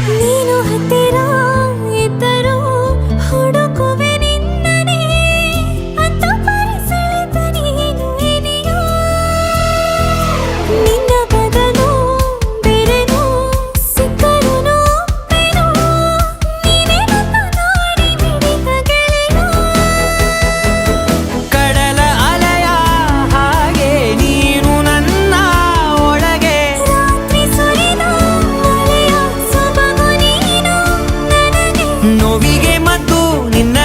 ನೀನು ಹತ್ತಿರ ಇದ್ದರೂ ಹುಡುಕುವೆ ನಿನ್ನನೇ ಅಂತ ಪರಿಸರದ ನೀನು ಇದೆಯೋ ನಿನ್ನ ಬದಲು ಬೇರೆನೋ ಸಿಕ್ಕರೂ ಬೇರೋ ನೀನೇ ನನ್ನ ನಾಡಿ ಮಿಡಿತ ಗೆಳೆಯ ಕಡಲ ಅಲೆಯ ಹಾಗೆ ನೀನು ನನ್ನ ಒಳಗೆ ರಾತ್ರಿ ಸುರಿದ ಮಳೆಯ ಸೊಬಗು ನೀನು ನನಗೆ ನೋವಿಗೆ ಮತ್ತು ನಿನ್ನ